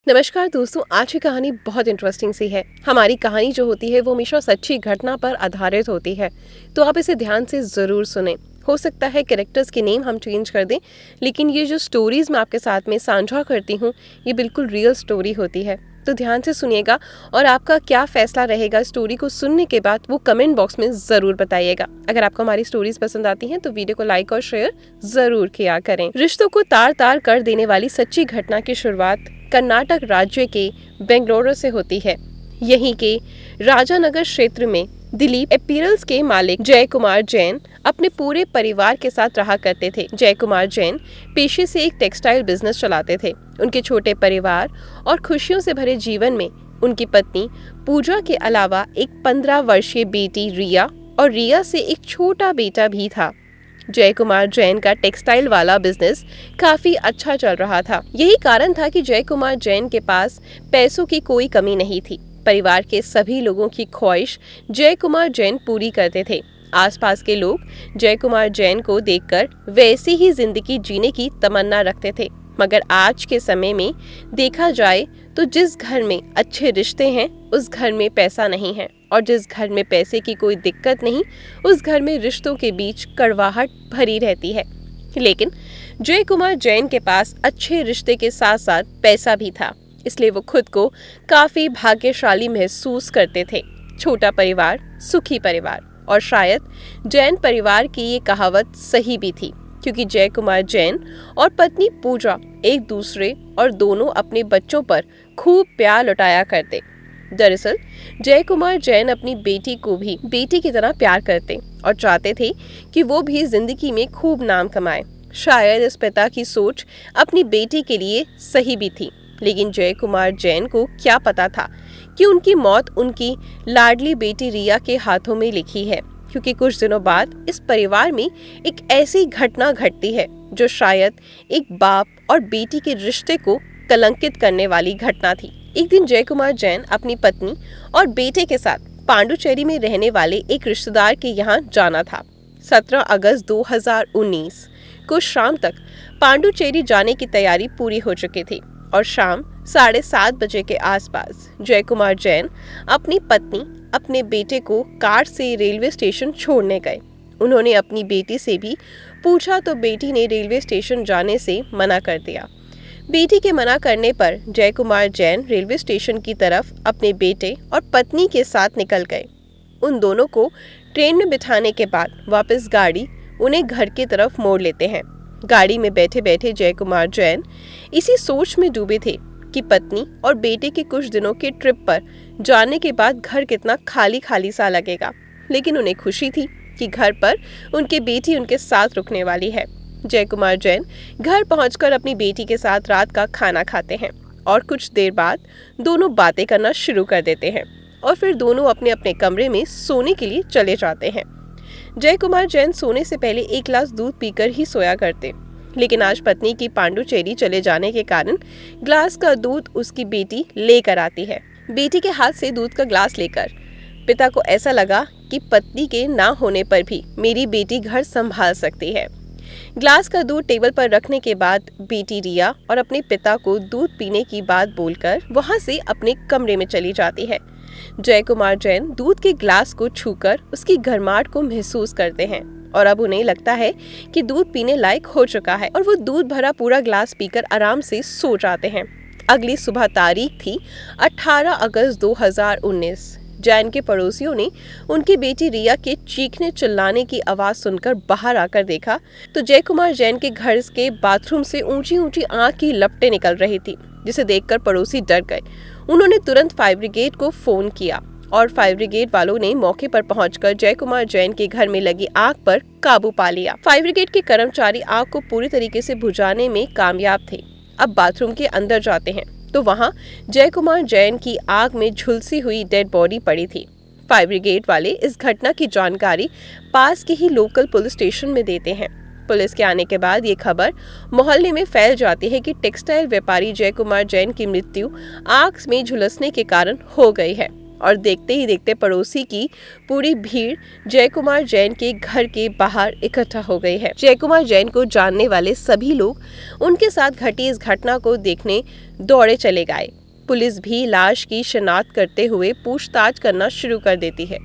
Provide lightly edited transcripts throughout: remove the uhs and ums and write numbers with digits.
नमस्कार दोस्तों, आज की कहानी बहुत इंटरेस्टिंग सी है। हमारी कहानी जो होती है वो हमेशा सच्ची घटना पर आधारित होती है, तो आप इसे ध्यान से ज़रूर सुने। हो सकता है कैरेक्टर्स के नेम हम चेंज कर दें, लेकिन ये जो स्टोरीज मैं आपके साथ में साझा करती हूँ ये बिल्कुल रियल स्टोरी होती है। तो ध्यान से सुनिएगा और आपका क्या फैसला रहेगा स्टोरी को सुनने के बाद वो कमेंट बॉक्स में ज़रूर बताइएगा। अगर आपको हमारी स्टोरीज पसंद आती हैं तो वीडियो को लाइक और शेयर ज़रूर किया करें। रिश्तों को तार तार कर देने वाली सच्ची घटना की शुरुआत कर्नाटक राज्य के बेंगलुरु से होती है। यहीं के राजानगर क्षेत्र में दिलीप अपीयर्स के मालिक जय कुमार जैन अपने पूरे परिवार के साथ रहा करते थे। जय कुमार जैन पेशे से एक टेक्सटाइल बिजनेस चलाते थे। उनके छोटे परिवार और खुशियों से भरे जीवन में उनकी पत्नी पूजा के अलावा एक 15 वर्षीय बेटी रिया और रिया से एक छोटा बेटा भी था। जय कुमार जैन का टेक्सटाइल वाला बिजनेस काफी अच्छा चल रहा था। यही कारण था कि जय कुमार जैन के पास पैसों की कोई कमी नहीं थी। परिवार के सभी लोगों की ख्वाहिश जय कुमार जैन पूरी करते थे। आसपास के लोग जय कुमार जैन को देखकर वैसी ही जिंदगी जीने की तमन्ना रखते थे। मगर आज के समय में देखा जाए तो जिस घर में अच्छे रिश्ते हैं उस घर में पैसा नहीं है, और जिस घर में पैसे की कोई दिक्कत नहीं उस घर में रिश्तों के बीच कड़वाहट भरी रहती है। लेकिन जय कुमार जैन के पास अच्छे रिश्ते के साथ साथ पैसा भी था, इसलिए वो खुद को काफी भाग्यशाली महसूस करते थे। छोटा परिवार सुखी परिवार, और शायद जैन परिवार की ये कहावत सही भी थी, क्योंकि जय कुमार जैन और पत्नी पूजा एक दूसरे और दोनों अपने बच्चों पर खूब प्यार लुटाया करते। दरअसल जय कुमार जैन अपनी बेटी को भी बेटी की तरह प्यार करते और चाहते थे कि वो भी जिंदगी में खूब नाम कमाए। शायद इस पिता की सोच अपनी बेटी के लिए सही भी थी, लेकिन जय कुमार जैन को क्या पता था कि उनकी मौत उनकी लाडली बेटी रिया के हाथों में लिखी है। क्योंकि कुछ दिनों बाद इस परिवार में एक ऐसी घटना घटती है जो शायद एक बाप और बेटी के रिश्ते को कलंकित करने वाली घटना थी। एक दिन जय कुमार जैन अपनी पत्नी और बेटे के साथ पांडुचेरी में रहने वाले एक रिश्तेदार के यहाँ जाना था। 17 अगस्त 2019 को शाम तक पांडुचेरी जाने की तैयारी पूरी हो चुकी थी, और शाम 7:30 बजे के आसपास जय कुमार जैन अपनी पत्नी अपने बेटे को कार से रेलवे स्टेशन छोड़ने गए। उन्होंने अपनी बेटी से भी पूछा तो बेटी ने रेलवे स्टेशन जाने से मना कर दिया। बेटी के मना करने पर जय कुमार जैन रेलवे स्टेशन की तरफ अपने बेटे और पत्नी के साथ निकल गए। उन दोनों को ट्रेन में बिठाने के बाद वापस गाड़ी उन्हें घर की तरफ मोड़ लेते हैं। गाड़ी में बैठे बैठे जय कुमार जैन इसी सोच में डूबे थे कि पत्नी और बेटे के कुछ दिनों के ट्रिप पर जाने के बाद घर कितना खाली खाली सा लगेगा। लेकिन उन्हें खुशी थी कि घर पर उनकी बेटी उनके साथ रुकने वाली है। जय कुमार जैन घर पहुंचकर अपनी बेटी के साथ रात का खाना खाते हैं और कुछ देर बाद दोनों बातें करना शुरू कर देते हैं, और फिर दोनों अपने अपने कमरे में सोने के लिए चले जाते हैं। जय कुमार जैन सोने से पहले एक गिलास दूध पीकर ही सोया करते, लेकिन आज पत्नी की पांडुचेरी चले जाने के कारण ग्लास का दूध उसकी बेटी लेकर आती है। बेटी के हाथ से दूध का ग्लास लेकर पिता को ऐसा लगा कि पत्नी के ना होने पर भी मेरी बेटी घर संभाल सकती है। ग्लास का दूध टेबल पर रखने के बाद बेटी रिया और अपने पिता को दूध पीने की बात बोलकर वहां से अपने कमरे में चली जाती है। जय कुमार जैन दूध के ग्लास को छूकर उसकी गर्माहट को महसूस करते हैं, और अब उन्हें लगता है कि दूध पीने लायक हो चुका है, और वो दूध भरा पूरा ग्लास पीकर आराम से सो जाते हैं। अगली सुबह तारीख थी 18 अगस्त 2019। जैन के पड़ोसियों ने उनकी बेटी रिया के चीखने चिल्लाने की आवाज सुनकर बाहर आकर देखा तो जय कुमार जैन के घर के बाथरूम से ऊंची ऊंची आग की लपटें निकल रही थी, जिसे देखकर पड़ोसी डर गए। उन्होंने तुरंत फायर ब्रिगेड को फोन किया, और फायर ब्रिगेड वालों ने मौके पर पहुंचकर जय कुमार जैन के घर में लगी आग पर काबू पा लिया। फायर ब्रिगेड के कर्मचारी आग को पूरी तरीके से बुझाने में कामयाब थे। अब बाथरूम के अंदर जाते हैं तो वहां जय कुमार जैन की आग में झुलसी हुई डेड बॉडी पड़ी थी। फायर ब्रिगेड वाले इस घटना की जानकारी पास के ही लोकल पुलिस स्टेशन में देते हैं। पुलिस के आने के बाद ये खबर मोहल्ले में फैल जाती है कि टेक्सटाइल व्यापारी जय कुमार जैन की मृत्यु आग में झुलसने के कारण हो गई है। और देखते ही देखते पड़ोसी की पूरी भीड़ जय कुमार जैन के घर के बाहर इकट्ठा हो गई है। जय कुमार जैन को जानने वाले सभी लोग उनके साथ घटी इस घटना को देखने दौड़े चले गए। पुलिस भी लाश की शिनाख्त करते हुए पूछताछ करना शुरू कर देती है।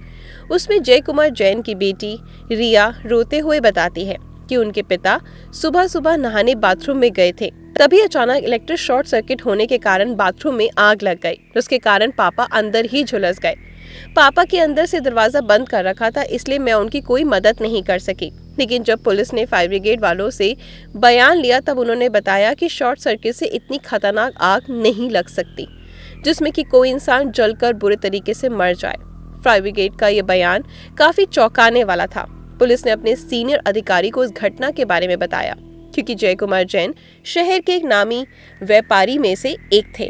उसमें जय कुमार जैन की बेटी रिया रोते हुए बताती है कि उनके पिता सुबह सुबह नहाने बाथरूम में गए थे, तभी अचानक इलेक्ट्रिक शॉर्ट सर्किट होने के कारण बाथरूम में आग लग गई। उसके कारण पापा अंदर ही झुलस गए। पापा के अंदर से दरवाजा बंद कर रखा था, इसलिए मैं उनकी कोई मदद नहीं कर सकी। लेकिन जब पुलिस ने फायर ब्रिगेड वालों से बयान लिया तब उन्होंने बताया कि शॉर्ट सर्किट से इतनी खतरनाक आग नहीं लग सकती जिसमें कि कोई इंसान जलकर बुरे तरीके से मर जाए। फायर ब्रिगेड का यह बयान काफी चौंकाने वाला था। पुलिस ने अपने सीनियर अधिकारी को इस घटना के बारे में बताया, क्योंकि जय कुमार जैन शहर के एक नामी व्यापारी में से एक थे।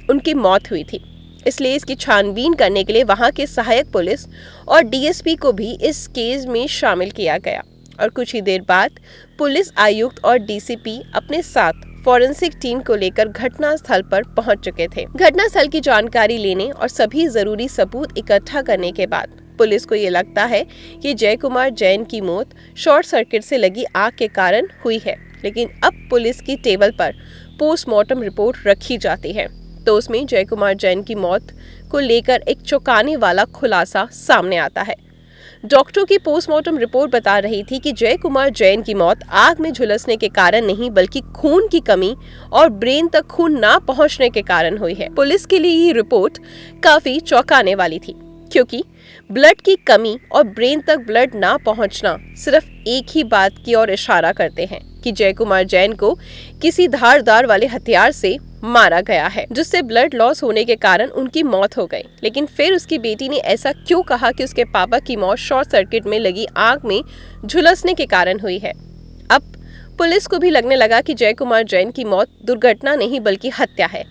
उनकी मौत हुई थी, इसलिए इसकी छानबीन करने के लिए वहां के सहायक पुलिस और डीएसपी को भी इस केस में शामिल किया गया। और कुछ ही देर बाद पुलिस आयुक्त और डीसीपी अपने साथ फॉरेंसिक टीम को लेकर घटना स्थल पर पहुंच चुके थे। घटना स्थल की जानकारी लेने और सभी जरूरी सबूत इकट्ठा करने के बाद पुलिस को ये लगता है कि जय कुमार जैन की मौत शॉर्ट सर्किट से लगी आग के कारण हुई है। लेकिन अब पुलिस की टेबल पर पोस्टमार्टम रिपोर्ट रखी जाती है तो उसमें जय कुमार जैन की मौत को लेकर एक चौंकाने वाला खुलासा सामने आता है। डॉक्टरों की पोस्टमार्टम रिपोर्ट बता रही थी कि जय कुमार जैन की मौत आग में झुलसने के कारण नहीं बल्कि खून की कमी और ब्रेन तक खून ना पहुंचने के कारण हुई है। पुलिस के लिए ये रिपोर्ट काफी चौंकाने वाली थी, क्योंकि ब्लड की कमी और ब्रेन तक ब्लड ना पहुंचना सिर्फ एक ही बात की ओर इशारा करते हैं कि जय कुमार जैन को किसी धारदार वाले हथियार से मारा गया है, जिससे ब्लड लॉस होने के कारण उनकी मौत हो गई। लेकिन फिर उसकी बेटी ने ऐसा क्यों कहा कि उसके पापा की मौत शॉर्ट सर्किट में लगी आग में झुलसने के कारण हुई है। अब पुलिस को भी लगने लगा कि जय कुमार जैन की मौत दुर्घटना नहीं बल्कि हत्या है।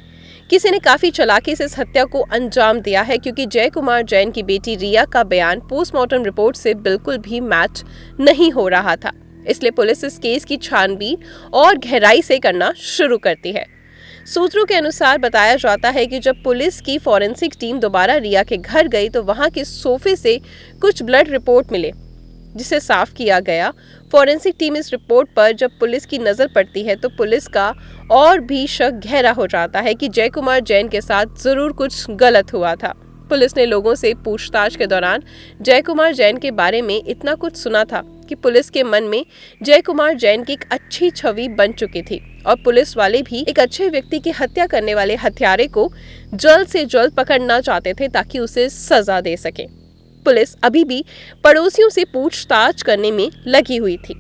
किसी ने काफी चालाकी से इस हत्या को अंजाम दिया है, क्योंकि जय कुमार जैन की बेटी रिया का बयान पोस्टमार्टम रिपोर्ट से बिल्कुल भी मैच नहीं हो रहा था। इसलिए पुलिस इस केस की छानबीन और गहराई से करना शुरू करती है। सूत्रों के अनुसार बताया जाता है कि जब पुलिस की फॉरेंसिक टीम दोबारा रिया के घर गई तो वहां के सोफे से कुछ ब्लड रिपोर्ट मिले, जिसे साफ किया गया। फॉरेंसिक टीम इस रिपोर्ट पर जब पुलिस की नजर पड़ती है तो पुलिस का और भी शक गहरा हो जाता है कि जय कुमार जैन के साथ जरूर कुछ गलत हुआ था। पुलिस ने लोगों से पूछताछ के दौरान जय कुमार जैन के बारे में इतना कुछ सुना था कि पुलिस के मन में जय कुमार जैन की एक अच्छी छवि बन चुकी थी और पुलिस वाले भी एक अच्छे व्यक्ति की हत्या करने वाले हत्यारे को जल्द से जल्द पकड़ना चाहते थे ताकि उसे सजा दे सके। पुलिस अभी भी पड़ोसियों से पूछताछ करने में लगी हुई थी।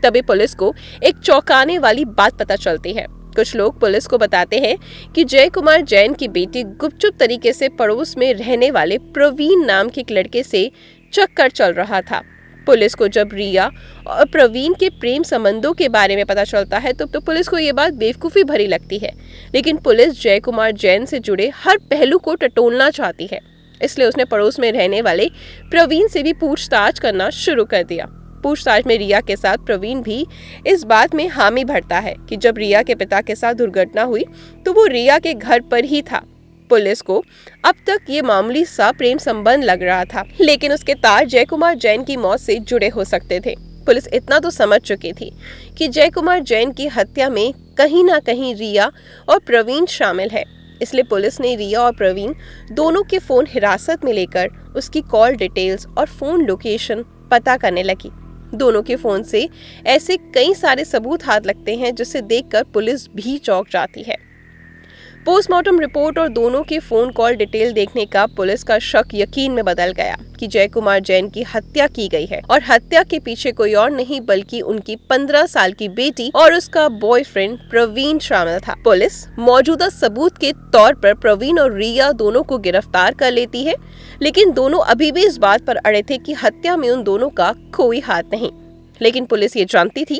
तभी पुलिस को एक चौंकाने वाली बात पता चलती है। कुछ लोग पुलिस को बताते हैं कि जय कुमार जैन की बेटी गुपचुप तरीके से पड़ोस में रहने वाले प्रवीण नाम के एक लड़के से चक्कर चल रहा था। पुलिस को जब रिया और प्रवीण के प्रेम संबंधों के बारे में पता चलता है तो पुलिस को ये बात बेवकूफ़ी भरी लगती है, लेकिन पुलिस जय कुमार जैन से जुड़े हर पहलू को टटोलना चाहती है। इसलिए उसने पड़ोस में रहने वाले प्रवीण से भी पूछताछ करना शुरू कर दिया। पूछताछ में रिया के साथ प्रवीण भी इस बात में हामी भरता है कि जब रिया के पिता के साथ दुर्घटना हुई तो वो रिया के घर पर ही था। पुलिस को अब तक ये मामूली सा प्रेम संबंध लग रहा था, लेकिन उसके तार जय कुमार जैन की मौत से जुड़े हो सकते थे। पुलिस इतना तो समझ चुकी थी कि जय कुमार जैन की हत्या में कहीं ना कहीं रिया और प्रवीण शामिल है। इसलिए पुलिस ने रिया और प्रवीण दोनों के फोन हिरासत में लेकर उसकी कॉल डिटेल्स और फोन लोकेशन पता करने लगी। दोनों के फोन से ऐसे कई सारे सबूत हाथ लगते हैं जिसे देखकर पुलिस भी चौंक जाती है। पोस्टमार्टम रिपोर्ट और दोनों के फोन कॉल डिटेल देखने का पुलिस का शक यकीन में बदल गया कि जय कुमार जैन की हत्या की गई है और हत्या के पीछे कोई और नहीं बल्कि उनकी 15 साल की बेटी और उसका बॉयफ्रेंड प्रवीण शामिल था। पुलिस मौजूदा सबूत के तौर पर प्रवीण और रिया दोनों को गिरफ्तार कर लेती है, लेकिन दोनों अभी भी इस बात पर अड़े थे कि हत्या में उन दोनों का कोई हाथ नहीं। लेकिन पुलिस ये जानती थी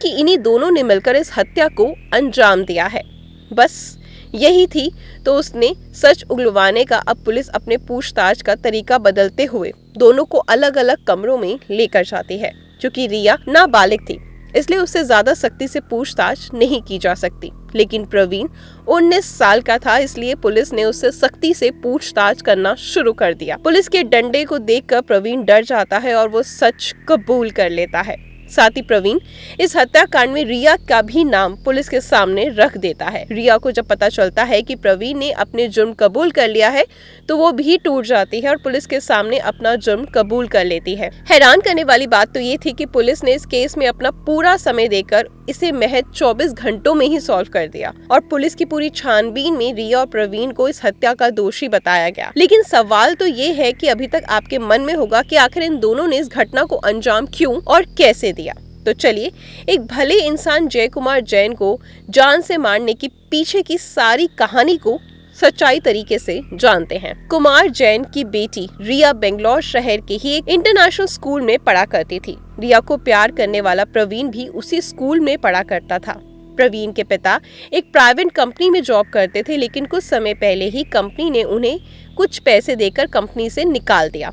कि इन्हीं दोनों ने मिलकर इस हत्या को अंजाम दिया है। बस यही थी तो उसने सच उगलवाने का अब पुलिस अपने पूछताछ का तरीका बदलते हुए दोनों को अलग अलग कमरों में लेकर जाती है। क्योंकि रिया नाबालिग थी इसलिए उससे ज्यादा सख्ती से पूछताछ नहीं की जा सकती। लेकिन प्रवीण 19 साल का था, इसलिए पुलिस ने उससे सख्ती से पूछताछ करना शुरू कर दिया। पुलिस के डंडे को देखकर प्रवीण डर जाता है और वो सच कबूल कर लेता है। साथ ही प्रवीण इस हत्याकांड में रिया का भी नाम पुलिस के सामने रख देता है। रिया को जब पता चलता है कि प्रवीण ने अपने जुर्म कबूल कर लिया है तो वो भी टूट जाती है और पुलिस के सामने अपना जुर्म कबूल कर लेती है। हैरान करने वाली बात तो ये थी कि पुलिस ने इस केस में अपना पूरा समय देकर इसे महज 24 घंटों में ही सॉल्व कर दिया और पुलिस की पूरी छानबीन में रिया और प्रवीण को इस हत्या का दोषी बताया गया। लेकिन सवाल तो ये है कि अभी तक आपके मन में होगा कि आखिर इन दोनों ने इस घटना को अंजाम क्यों और कैसे दिया। तो चलिए एक भले इंसान जय कुमार जैन को जान से मारने की पीछे की सारी कहानी को सच्चाई तरीके से जानते हैं। कुमार जैन की बेटी रिया बेंगलोर शहर के ही एक इंटरनेशनल स्कूल में पढ़ा करती थी। रिया को प्यार करने वाला प्रवीण भी उसी स्कूल में पढ़ा करता था। प्रवीण के पिता एक प्राइवेट कंपनी में जॉब करते थे, लेकिन कुछ समय पहले ही कंपनी ने उन्हें कुछ पैसे देकर कंपनी से निकाल दिया।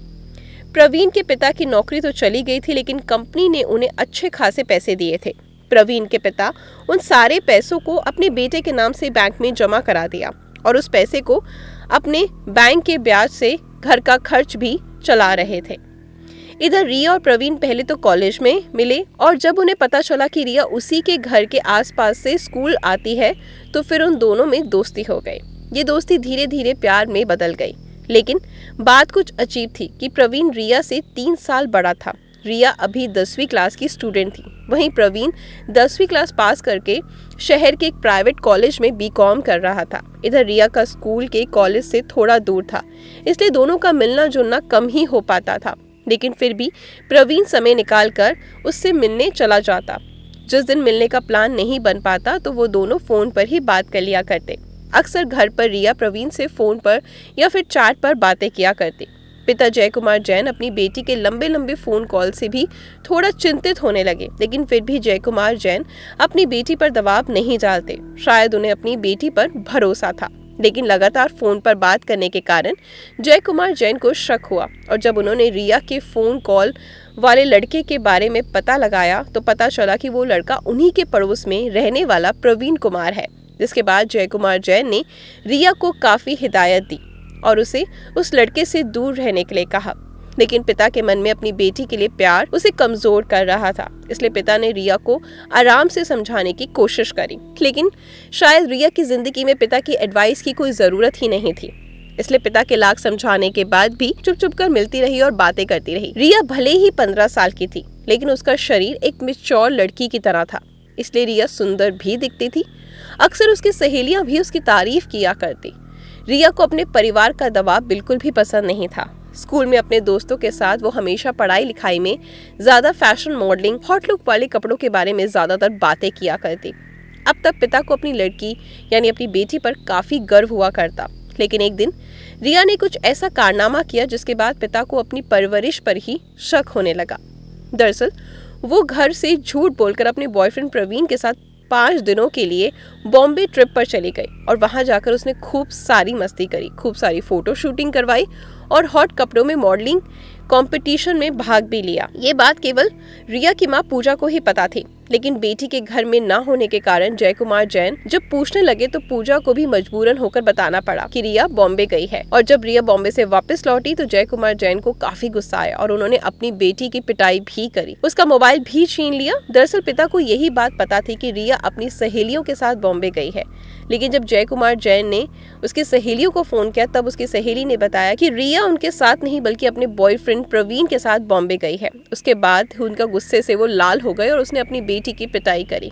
प्रवीण के पिता की नौकरी तो चली गई थी, लेकिन कंपनी ने उन्हें अच्छे खासे पैसे दिए थे। प्रवीण के पिता उन सारे पैसों को अपने बेटे के नाम से बैंक में जमा करा दिया और उस पैसे को अपने बैंक के ब्याज से घर का खर्च भी चला रहे थे। इधर रिया और प्रवीण पहले तो कॉलेज में मिले और जब उन्हें पता चला कि रिया उसी के घर के आसपास से स्कूल आती है तो फिर उन दोनों में दोस्ती हो गई। ये दोस्ती धीरे धीरे प्यार में बदल गई। लेकिन बात कुछ अजीब थी कि प्रवीण रिया से 3 साल बड़ा था। रिया अभी 10वीं क्लास की स्टूडेंट थी, वहीं प्रवीण 10वीं क्लास पास करके शहर के एक प्राइवेट कॉलेज में बीकॉम कर रहा था। इधर रिया का स्कूल के कॉलेज से थोड़ा दूर था, इसलिए दोनों का मिलना जुलना कम ही हो पाता था। लेकिन फिर भी प्रवीण समय निकालकर उससे मिलने चला जाता। जिस दिन मिलने का प्लान नहीं बन पाता तो वो दोनों फोन पर ही बात कर लिया करते। अक्सर घर पर रिया प्रवीण से फोन पर या फिर चैट पर बातें किया करती। पिता जय कुमार जैन अपनी बेटी के लंबे लंबे फोन कॉल से भी थोड़ा चिंतित होने लगे, लेकिन फिर भी जय कुमार जैन अपनी बेटी पर दबाव नहीं डालते। शायद उन्हें अपनी बेटी पर भरोसा था, लेकिन लगातार फोन पर बात करने के कारण जय कुमार जैन को शक हुआ और जब उन्होंने रिया के फोन कॉल वाले लड़के के बारे में पता लगाया तो पता चला कि वो लड़का उन्हीं के पड़ोस में रहने वाला प्रवीण कुमार है। जिसके बाद जय कुमार जैन ने रिया को काफी हिदायत दी और उसे उस लड़के से दूर रहने के लिए कहा। लेकिन पिता के मन में अपनी बेटी के लिए प्यार उसे कमजोर कर रहा था, इसलिए पिता ने रिया को आराम से समझाने की कोशिश करी। लेकिन शायद रिया की जिंदगी में पिता की एडवाइस की कोई जरूरत ही नहीं थी, इसलिए पिता के लाख समझाने के बाद भी चुप चुप कर मिलती रही और बातें करती रही। रिया भले ही 15 साल की थी, लेकिन उसका शरीर एक मैच्योर लड़की की तरह था, इसलिए रिया सुंदर भी दिखती थी। अक्सर उसकी सहेलियां भी उसकी तारीफ किया करती। रिया को अपने परिवार का दबाव बिल्कुल भी पसंद नहीं था। स्कूल में अपने दोस्तों के साथ वो हमेशा पढ़ाई लिखाई में ज्यादा फैशन, मॉडलिंग, हॉट लुक वाले कपड़ों के बारे में ज्यादातर बातें किया करती। अब तक पिता को अपनी लड़की यानी अपनी बेटी पर काफी गर्व हुआ करता, लेकिन एक दिन रिया ने कुछ ऐसा कारनामा किया जिसके बाद पिता को अपनी परवरिश पर ही शक होने लगा। दरअसल वो घर से झूठ बोलकर अपने बॉयफ्रेंड प्रवीण के साथ 5 दिनों के लिए बॉम्बे ट्रिप पर चली गई और वहां जाकर उसने खूब सारी मस्ती करी, खूब सारी फोटो शूटिंग करवाई और हॉट कपड़ों में मॉडलिंग कंपटीशन में भाग भी लिया। ये बात केवल रिया की मां पूजा को ही पता थी, लेकिन बेटी के घर में ना होने के कारण जय कुमार जैन जब पूछने लगे तो पूजा को भी मजबूरन होकर बताना पड़ा कि रिया बॉम्बे गई है। और जब रिया बॉम्बे से वापस लौटी तो जय कुमार जैन को काफी गुस्सा आया और उन्होंने अपनी बेटी की पिटाई भी करी, उसका मोबाइल भी छीन लिया। दरअसल पिता को यही बात पता थी कि रिया अपनी सहेलियों के साथ बॉम्बे गई है, लेकिन जब जय कुमार जैन ने उसकी सहेलियों को फोन किया तब उसकी सहेली ने बताया कि रिया उनके साथ नहीं बल्कि अपने बॉयफ्रेंड प्रवीण के साथ बॉम्बे गई है। उसके बाद उनका गुस्से से वो लाल हो गए और उसने अपनी बेटी की पिटाई करी।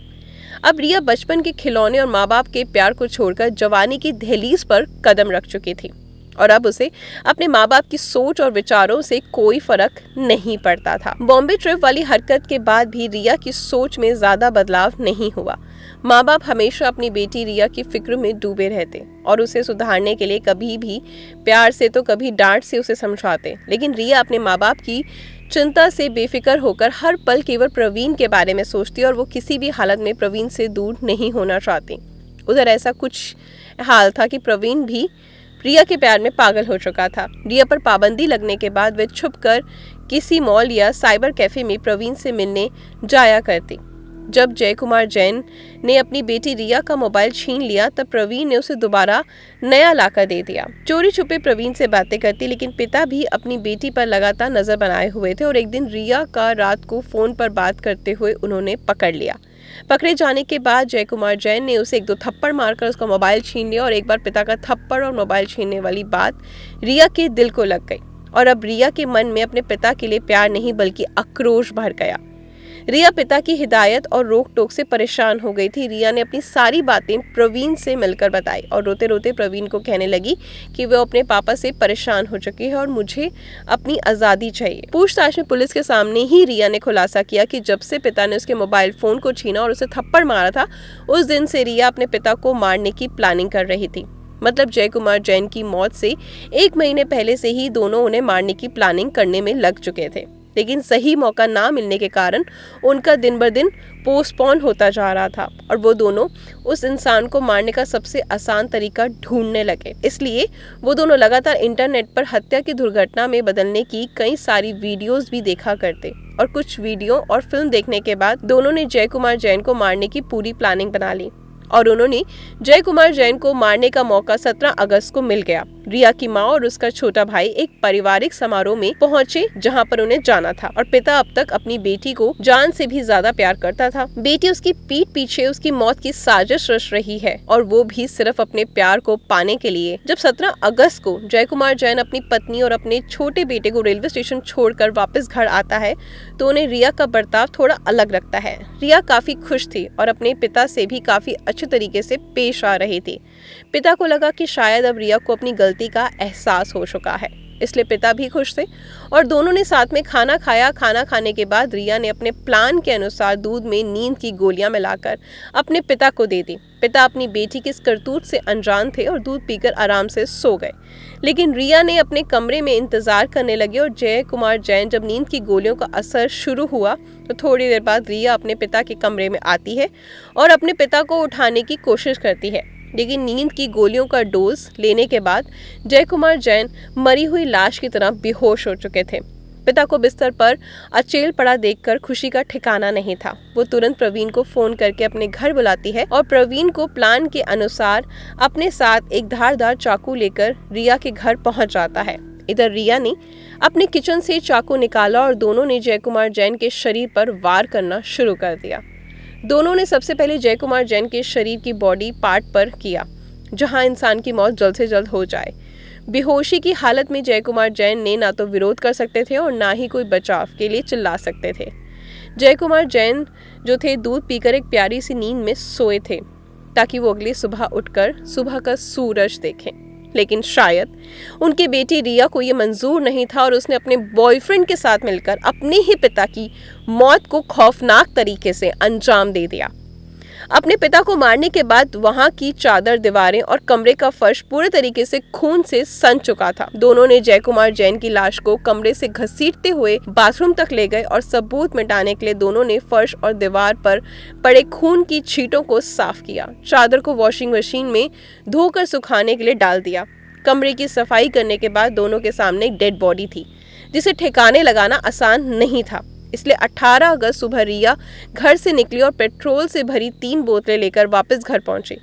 अब रिया बचपन के खिलौने और माँ बाप के प्यार को छोड़कर जवानी की दहलीज पर कदम रख चुकी थी और अब उसे अपने माँ बाप की सोच और विचारों से कोई फर्क नहीं पड़ता था। बॉम्बे ट्रिप वाली हरकत के बाद भी रिया की सोच में ज्यादा बदलाव नहीं हुआ। माँ बाप हमेशा अपनी बेटी रिया की फिक्र में डूबे रहते और उसे सुधारने के लिए कभी भी प्यार से तो कभी डांट से उसे समझाते, लेकिन रिया अपने माँ बाप की चिंता से बेफिक्र होकर हर पल केवल प्रवीण के बारे में सोचती और वो किसी भी हालत में प्रवीण से दूर नहीं होना चाहती। उधर ऐसा कुछ हाल था कि प्रवीण भी रिया के प्यार में पागल हो चुका था। रिया पर पाबंदी लगने के बाद वे छुपकर किसी मॉल या साइबर कैफे में प्रवीण से मिलने जाया करती। जब जय कुमार जैन ने अपनी बेटी रिया का मोबाइल छीन लिया तब प्रवीण ने उसे दोबारा नया लाकर दे दिया। चोरी छुपे प्रवीण से बातें करती, लेकिन पिता भी अपनी बेटी पर लगातार नजर बनाए हुए थे और एक दिन रिया का रात को फोन पर बात करते हुए उन्होंने पकड़ लिया। पकड़े जाने के बाद जय कुमार जैन ने उसे 1-2 थप्पड़ मारकर उसका मोबाइल छीन लिया और एक बार पिता का थप्पड़ और मोबाइल छीनने वाली बात रिया के दिल को लग गई और अब रिया के मन में अपने पिता के लिए प्यार नहीं बल्कि आक्रोश भर गया। रिया पिता की हिदायत और रोक टोक से परेशान हो गई थी। रिया ने अपनी सारी बातें प्रवीण से मिलकर बताई और रोते रोते प्रवीण को कहने लगी कि वो अपने पापा से परेशान हो चुकी है और मुझे अपनी आज़ादी चाहिए। पूछताछ में पुलिस के सामने ही रिया ने खुलासा किया कि जब से पिता ने उसके मोबाइल फ़ोन को छीना और उसे थप्पड़ मारा था, उस दिन से रिया अपने पिता को मारने की प्लानिंग कर रही थी। मतलब जय कुमार जैन की मौत से 1 महीने पहले से ही दोनों उन्हें मारने की प्लानिंग करने में लग चुके थे, लेकिन सही मौका ना मिलने के कारण उनका दिन ब दिन पोस्टपोन होता जा रहा था और वो दोनों उस इंसान को मारने का सबसे आसान तरीका ढूंढने लगे। इसलिए वो दोनों लगातार इंटरनेट पर हत्या की दुर्घटना में बदलने की कई सारी वीडियोस भी देखा करते और कुछ वीडियो और फिल्म देखने के बाद दोनों ने जय कुमार जैन को मारने की पूरी प्लानिंग बना ली और उन्होंने जय कुमार जैन को मारने का मौका 17 अगस्त को मिल गया। रिया की माँ और उसका छोटा भाई एक पारिवारिक समारोह में पहुंचे जहां पर उन्हें जाना था और पिता अब तक अपनी बेटी को जान से भी ज्यादा प्यार करता था। बेटी उसकी पीठ पीछे उसकी मौत की साजिश रच रही है और वो भी सिर्फ अपने प्यार को पाने के लिए। जब 17 अगस्त को जय कुमार जैन अपनी पत्नी और अपने छोटे बेटे को रेलवे स्टेशन छोड़कर वापस घर आता है तो उन्हें रिया का बर्ताव थोड़ा अलग लगता है। रिया काफी खुश थी और अपने पिता से भी काफी अच्छे तरीके से पेश आ रही थी। पिता को लगा कि शायद अब रिया को अपनी गलती का एहसास हो चुका है, इसलिए पिता भी खुश थे और दोनों ने साथ में खाना खाया। खाना खाने के बाद रिया ने अपने प्लान के अनुसार दूध में नींद की गोलियां मिलाकर अपने पिता को दे दी। पिता अपनी बेटी की इस करतूत से अनजान थे और दूध पीकर आराम से सो गए, लेकिन रिया ने अपने कमरे में इंतजार करने लगे और जय कुमार जैन जब नींद की गोलियों का असर शुरू हुआ तो थोड़ी देर बाद रिया अपने पिता के कमरे में आती है और अपने पिता को उठाने की कोशिश करती है, लेकिन नींद की गोलियों का डोज लेने के बाद जय कुमार जैन मरी हुई लाश की तरह बेहोश हो चुके थे। पिता को बिस्तर पर अचेल पड़ा देखकर खुशी का ठिकाना नहीं था। वो तुरंत प्रवीण को फोन करके अपने घर बुलाती है और प्रवीण को प्लान के अनुसार अपने साथ एक धारदार चाकू लेकर रिया के घर पहुंच जाता है। इधर रिया ने अपने किचन से चाकू निकाला और दोनों ने जय कुमार जैन के शरीर पर वार करना शुरू कर दिया। दोनों ने सबसे पहले जय कुमार जैन के शरीर की बॉडी पार्ट पर किया, जहां इंसान की मौत जल्द से जल्द हो जाए। बेहोशी की हालत में जय कुमार जैन ने ना तो विरोध कर सकते थे और ना ही कोई बचाव के लिए चिल्ला सकते थे। जय कुमार जैन जो थे दूध पीकर एक प्यारी सी नींद में सोए थे ताकि वो अगली सुबह उठकर सुबह का सूरज देखें, लेकिन शायद उनकी बेटी रिया को ये मंजूर नहीं था और उसने अपने बॉयफ्रेंड के साथ मिलकर अपने ही पिता की मौत को खौफनाक तरीके से अंजाम दे दिया। अपने पिता को मारने के बाद वहां की चादर, दीवारें और कमरे का फर्श पूरे तरीके से खून से सन चुका था। दोनों ने जय कुमार जैन की लाश को कमरे से घसीटते हुए बाथरूम तक ले गए और सबूत मिटाने के लिए दोनों ने फर्श और दीवार पर पड़े खून की छींटों को साफ किया। चादर को वॉशिंग मशीन में धोकर सुखाने के लिए डाल दिया। कमरे की सफाई करने के बाद दोनों के सामने एक डेड बॉडी थी जिसे ठिकाने लगाना आसान नहीं था, इसलिए 18 अगस्त सुबह रिया घर से निकली और पेट्रोल से भरी 3 बोतलें लेकर वापस घर पहुंची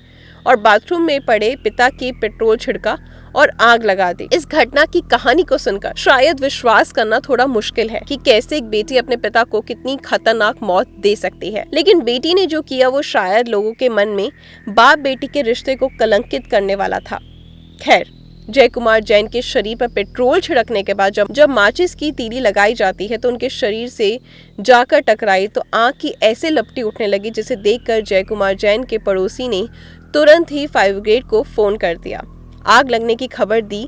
और बाथरूम में पड़े पिता की पेट्रोल छिड़का और आग लगा दी। इस घटना की कहानी को सुनकर शायद विश्वास करना थोड़ा मुश्किल है कि कैसे एक बेटी अपने पिता को कितनी खतरनाक मौत दे सकती है, लेकिन बेटी ने जो किया वो शायद लोगों के मन में बाप बेटी के रिश्ते को कलंकित करने वाला था। खैर, जय कुमार जैन के शरीर पर पेट्रोल छिड़कने के बाद जब माचिस की तीली लगाई जाती है तो उनके शरीर से जाकर टकराई तो आंख की ऐसे लपटी उठने लगी जिसे देखकर जय कुमार जैन के पड़ोसी ने तुरंत ही फायर ब्रिगेड को फोन कर दिया। आग लगने की खबर दी।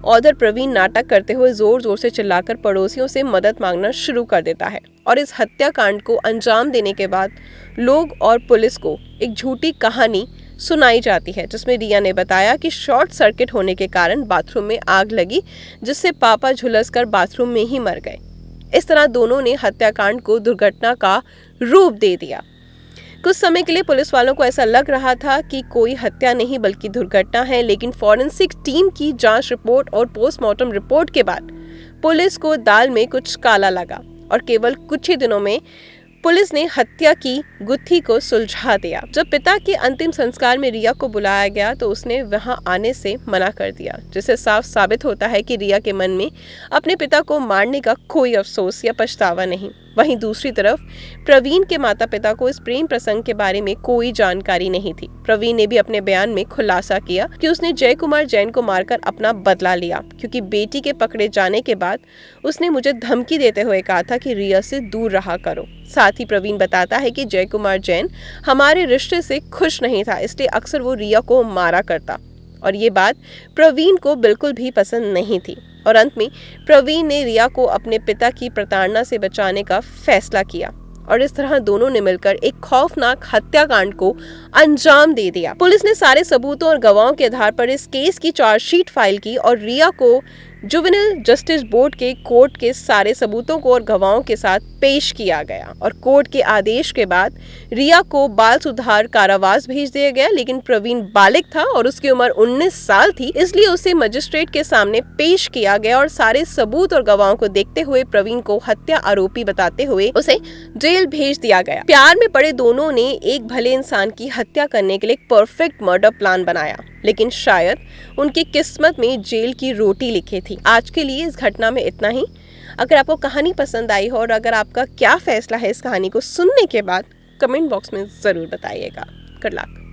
उधर प्रवीण नाटक करते हुए जोर जोर से चिल्लाकर पड़ोसियों से मदद मांगना शुरू कर देता है और इस हत्याकांड को अंजाम देने के बाद लोग और पुलिस को एक झूठी कहानी सुनाई जाती है जिसमें रिया ने बताया कि शॉर्ट सर्किट होने के कारण बाथरूम में आग लगी जिससे पापा झुलसकर बाथरूम में ही मर गए। इस तरह दोनों ने हत्याकांड को दुर्घटना का रूप दे दिया। कुछ समय के लिए पुलिस वालों को ऐसा लग रहा था कि कोई हत्या नहीं बल्कि दुर्घटना है, लेकिन फॉरेंसिक टीम की जांच रिपोर्ट और पोस्टमार्टम रिपोर्ट के बाद पुलिस को दाल में कुछ काला लगा और केवल कुछ ही दिनों में पुलिस ने हत्या की गुत्थी को सुलझा दिया। जब पिता के अंतिम संस्कार में रिया को बुलाया गया तो उसने वहां आने से मना कर दिया, जिससे साफ साबित होता है कि रिया के मन में अपने पिता को मारने का कोई अफसोस या पछतावा नहीं। वहीं दूसरी तरफ प्रवीण के माता पिता को इस प्रेम प्रसंग के बारे में कोई जानकारी नहीं थी। प्रवीण ने भी अपने बयान में खुलासा किया कि उसने जय कुमार जैन को मारकर अपना बदला लिया, क्योंकि बेटी के पकड़े जाने के बाद उसने मुझे धमकी देते हुए कहा था कि रिया से दूर रहा करो। साथ ही प्रवीण बताता है कि जय कुमार जैन हमारे रिश्ते से खुश नहीं था, इसलिए अक्सर वो रिया को मारा करता और ये बात प्रवीण को बिल्कुल भी पसंद नहीं थी। और अंत में प्रवीण ने रिया को अपने पिता की प्रताड़ना से बचाने का फैसला किया और इस तरह दोनों ने मिलकर एक खौफनाक हत्याकांड को अंजाम दे दिया। पुलिस ने सारे सबूतों और गवाहों के आधार पर इस केस की चार्जशीट फाइल की और रिया को जुवेनाइल जस्टिस बोर्ड के कोर्ट के सारे सबूतों को और गवाहों के साथ पेश किया गया और कोर्ट के आदेश के बाद रिया को बाल सुधार कारावास भेज दिया गया। लेकिन प्रवीण बालिग था और उसकी उम्र 19 साल थी, इसलिए उसे मजिस्ट्रेट के सामने पेश किया गया और सारे सबूत और गवाहों को देखते हुए प्रवीण को हत्या आरोपी बताते हुए उसे जेल भेज दिया गया। प्यार में पड़े दोनों ने एक भले इंसान की हत्या करने के लिए एक परफेक्ट मर्डर प्लान बनाया, लेकिन शायद उनकी किस्मत में जेल की रोटी लिखी थी। आज के लिए इस घटना में इतना ही। अगर आपको कहानी पसंद आई हो और अगर आपका क्या फैसला है इस कहानी को सुनने के बाद, कमेंट बॉक्स में जरूर बताइएगा। Good luck.